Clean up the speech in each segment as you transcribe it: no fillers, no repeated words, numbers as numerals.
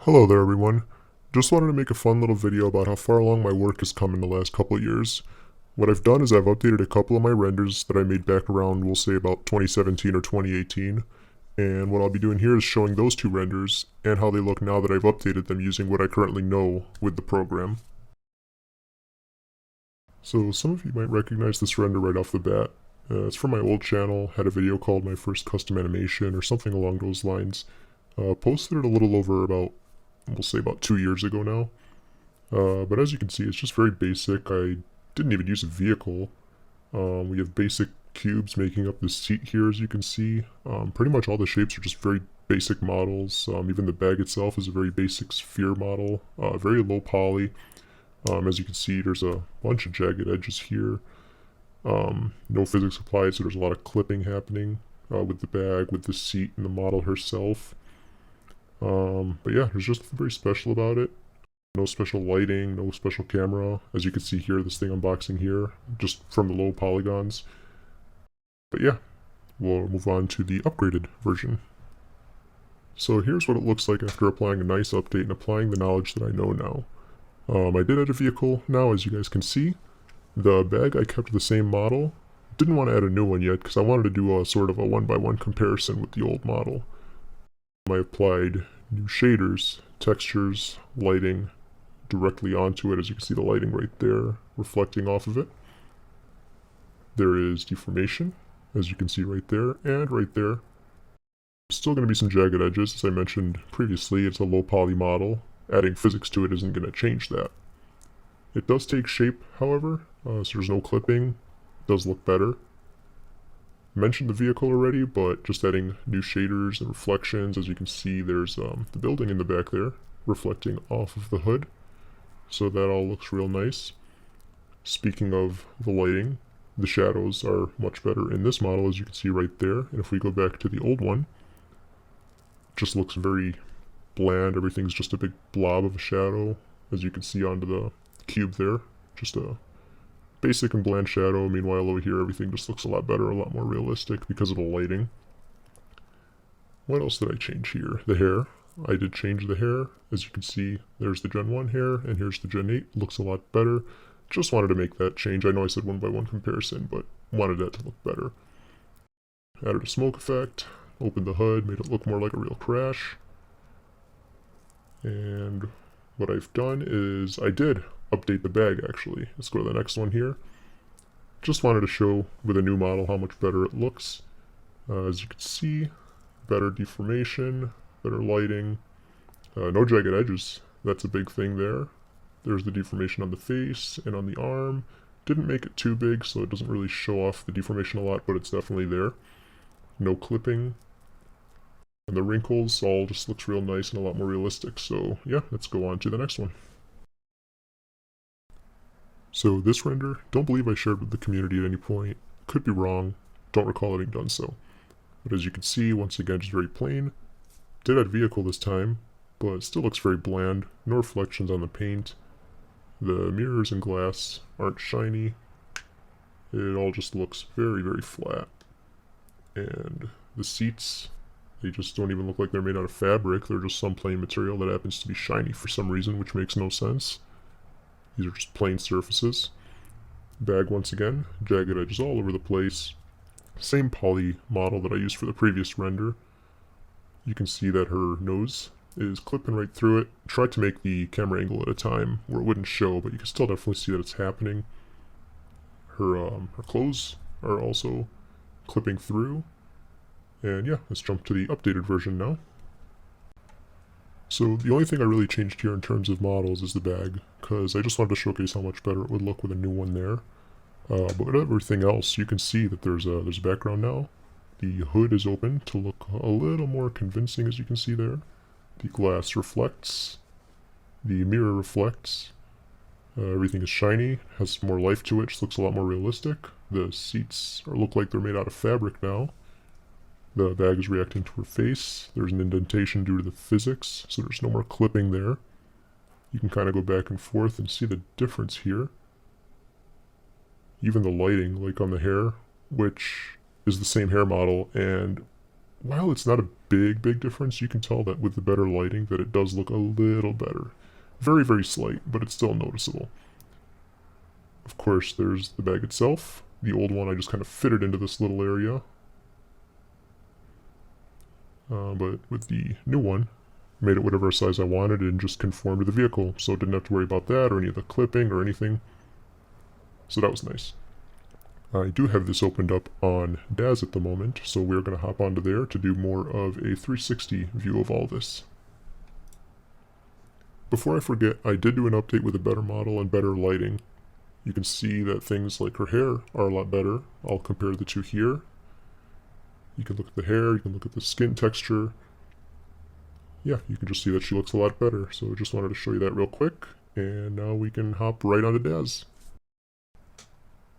Hello there everyone. Just wanted to make a fun little video about how far along my work has come in the last couple of years. What I've done is I've updated a couple of my renders that I made back around, we'll say about 2017 or 2018. And what I'll be doing here is showing those two renders and how they look now that I've updated them using what I currently know with the program. So some of you might recognize this render right off the bat. It's from my old channel, had a video called My First Custom Animation or something along those lines. Posted it a little over about, we'll say about 2 years ago now. But as you can see, it's just very basic. I didn't even use a vehicle. We have basic cubes making up the seat here, as you can see. Pretty much all the shapes are just very basic models. Even the bag itself is a very basic sphere model, very low poly. As you can see, there's a bunch of jagged edges here. No physics applied, so there's a lot of clipping happening with the bag, with the seat, and the model herself. But yeah, there's just nothing very special about it. No special lighting, no special camera. As you can see here, this thing unboxing here, just from the low polygons. But yeah, we'll move on to the upgraded version. So here's what it looks like after applying a nice update and applying the knowledge that I know now. I did add a vehicle now, as you guys can see. The bag I kept the same model. Didn't want to add a new one yet because I wanted to do a sort of a one-by-one comparison with the old model. I applied new shaders, textures, lighting directly onto it. As you can see, the lighting right there reflecting off of it. There is deformation, as you can see right there and right there. Still going to be some jagged edges, as I mentioned previously. It's a low poly model. Adding physics to it isn't going to change that. It does take shape, however, so there's no clipping. It does look better. Mentioned the vehicle already, but just adding new shaders and reflections. As you can see, there's the building in the back there reflecting off of the hood, so that all looks real nice. Speaking of the lighting, the shadows are much better in this model, as you can see right there. And if we go back to the old one, it just looks very bland. Everything's just a big blob of a shadow, as you can see onto the cube there. Just a basic and bland shadow. Meanwhile, over here, everything just looks a lot better, a lot more realistic because of the lighting. What else did I change here? The hair. I did change the hair. As you can see, there's the Gen 1 hair, and here's the Gen 8. Looks a lot better. Just wanted to make that change. I know I said one-by-one comparison, but wanted that to look better. Added a smoke effect. Opened the hood, made it look more like a real crash. And what I've done is I did update the bag, actually. Let's go to the next one here. Just wanted to show with a new model how much better it looks. As you can see, better deformation, better lighting, no jagged edges. That's a big thing there. There's the deformation on the face and on the arm. Didn't make it too big, so it doesn't really show off the deformation a lot, but it's definitely there. No clipping. And the wrinkles all just looks real nice and a lot more realistic. So yeah, let's go on to the next one. So this render, don't believe I shared with the community at any point. Could be wrong, don't recall having done so. But as you can see, once again, just very plain. Did add vehicle this time, but it still looks very bland. No reflections on the paint. The mirrors and glass aren't shiny. It all just looks very, very flat. And the seats, they just don't even look like they're made out of fabric. They're just some plain material that happens to be shiny for some reason, which makes no sense. These are just plain surfaces. Bag once again, jagged edges all over the place. Same poly model that I used for the previous render. You can see that her nose is clipping right through it. Tried to make the camera angle at a time where it wouldn't show, but you can still definitely see that it's happening. Her clothes are also clipping through. And yeah, let's jump to the updated version now. So the only thing I really changed here in terms of models is the bag, because I just wanted to showcase how much better it would look with a new one there. But with everything else, you can see that there's a background now. The hood is open to look a little more convincing, as you can see there. The glass reflects. The mirror reflects. Everything is shiny, has more life to it, just looks a lot more realistic. The seats look like they're made out of fabric now. The bag is reacting to her face. There's an indentation due to the physics, so there's no more clipping there. You can kind of go back and forth and see the difference here. Even the lighting, like on the hair, which is the same hair model, and while it's not a big difference. You can tell that with the better lighting that it does look a little better. Very, very slight, but it's still noticeable. Of course, there's the bag itself. The old one I just kind of fitted into this little area. But with the new one, made it whatever size I wanted and just conformed to the vehicle, so I didn't have to worry about that or any of the clipping or anything. So that was nice. I do have this opened up on Daz at the moment, so we're going to hop onto there to do more of a 360 view of all this. Before I forget, I did do an update with a better model and better lighting. You can see that things like her hair are a lot better. I'll compare the two here. You can look at the hair, you can look at the skin texture. Yeah, you can just see that she looks a lot better. So I just wanted to show you that real quick, and now we can hop right onto Daz.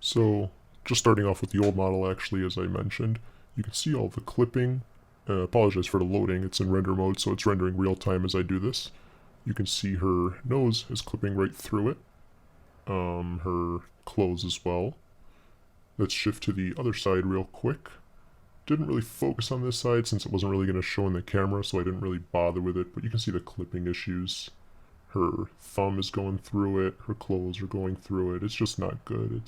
So, just starting off with the old model actually, as I mentioned, you can see all the clipping. Apologize for the loading, it's in render mode, so it's rendering real time as I do this. You can see her nose is clipping right through it. Her clothes as well. Let's shift to the other side real quick. Didn't really focus on this side since it wasn't really going to show in the camera, so I didn't really bother with it, but you can see the clipping issues. Her thumb is going through it, her clothes are going through it. It's just not good.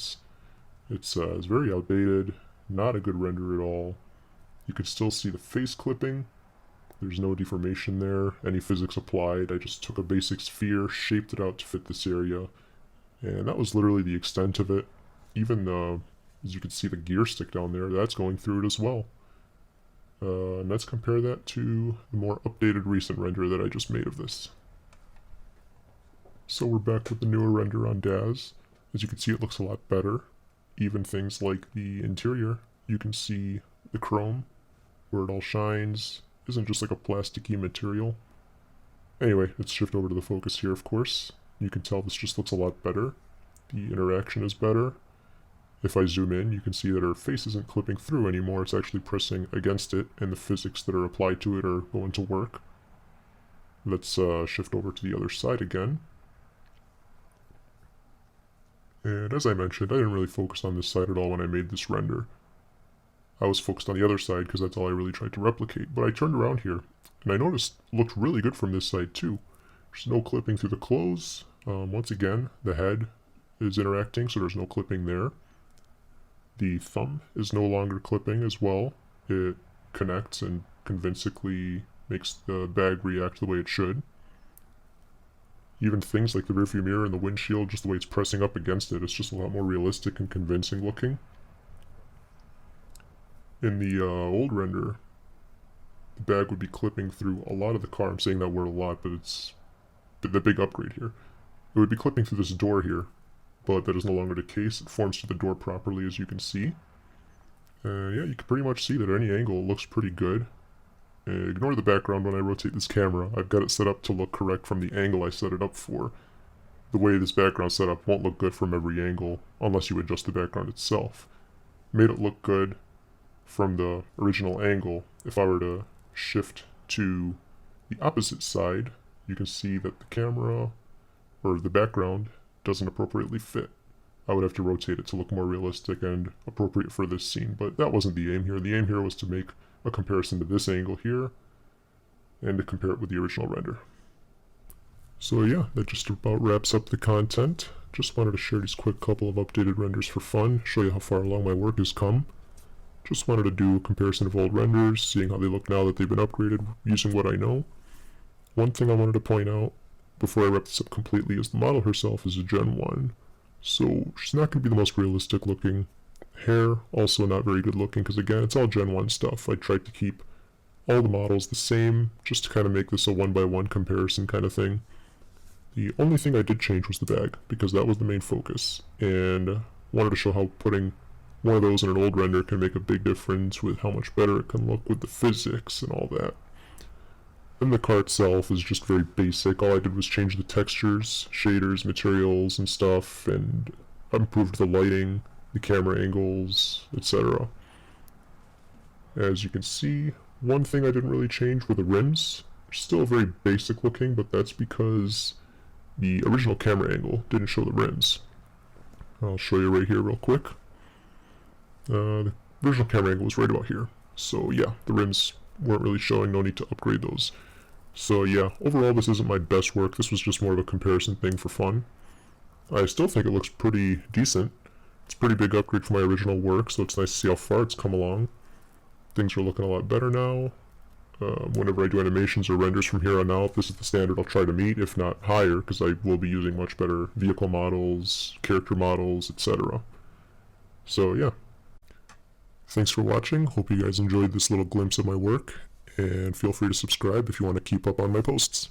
It's very outdated, not a good render at all. You can still see the face clipping. There's no deformation there, any physics applied. I just took a basic sphere, shaped it out to fit this area, and that was literally the extent of it. Even as you can see the gear stick down there, that's going through it as well. And let's compare that to the more updated recent render that I just made of this. So we're back with the newer render on Daz. As you can see, it looks a lot better. Even things like the interior, you can see the chrome, where it all shines, isn't just like a plasticky material. Anyway, let's shift over to the focus here, of course. You can tell this just looks a lot better. The interaction is better. If I zoom in, you can see that her face isn't clipping through anymore, it's actually pressing against it, and the physics that are applied to it are going to work. Let's shift over to the other side again. And as I mentioned, I didn't really focus on this side at all when I made this render. I was focused on the other side because that's all I really tried to replicate, but I turned around here, and I noticed it looked really good from this side too. There's no clipping through the clothes. Once again, the head is interacting, so there's no clipping there. The thumb is no longer clipping as well. It connects and convincingly makes the bag react the way it should. Even things like the rearview mirror and the windshield, just the way it's pressing up against it, it's just a lot more realistic and convincing looking. In the old render, the bag would be clipping through a lot of the car. I'm saying that word a lot, but it's the big upgrade here. It would be clipping through this door here, but that is no longer the case. It forms to the door properly, as you can see. Yeah, you can pretty much see that at any angle it looks pretty good. Ignore the background when I rotate this camera. I've got it set up to look correct from the angle I set it up for. The way this background's set up won't look good from every angle, unless you adjust the background itself. Made it look good from the original angle. If I were to shift to the opposite side, you can see that the camera, or the background, doesn't appropriately fit. I would have to rotate it to look more realistic and appropriate for this scene, but that wasn't the aim here. The aim here was to make a comparison to this angle here, and to compare it with the original render. So yeah, that just about wraps up the content. Just wanted to share these quick couple of updated renders for fun, show you how far along my work has come. Just wanted to do a comparison of old renders, seeing how they look now that they've been upgraded, using what I know. One thing I wanted to point out, before I wrap this up completely, is the model herself is a Gen 1. So she's not going to be the most realistic looking. Hair, also not very good looking, because again, it's all Gen 1 stuff. I tried to keep all the models the same, just to kind of make this a one-by-one comparison kind of thing. The only thing I did change was the bag, because that was the main focus, and wanted to show how putting one of those in an old render can make a big difference with how much better it can look with the physics and all that. Then the car itself is just very basic. All I did was change the textures, shaders, materials, and stuff, and improved the lighting, the camera angles, etc. As you can see, one thing I didn't really change were the rims. Still very basic looking, but that's because the original camera angle didn't show the rims. I'll show you right here real quick. The original camera angle was right about here. So yeah, the rims weren't really showing, no need to upgrade those. So yeah, overall this isn't my best work. This was just more of a comparison thing for fun. I still think it looks pretty decent. It's a pretty big upgrade from my original work, so it's nice to see how far it's come along. Things are looking a lot better now. Whenever I do animations or renders from here on out, this is the standard I'll try to meet, if not higher, because I will be using much better vehicle models, character models, etc. So yeah. Thanks for watching. Hope you guys enjoyed this little glimpse of my work, and feel free to subscribe if you want to keep up on my posts.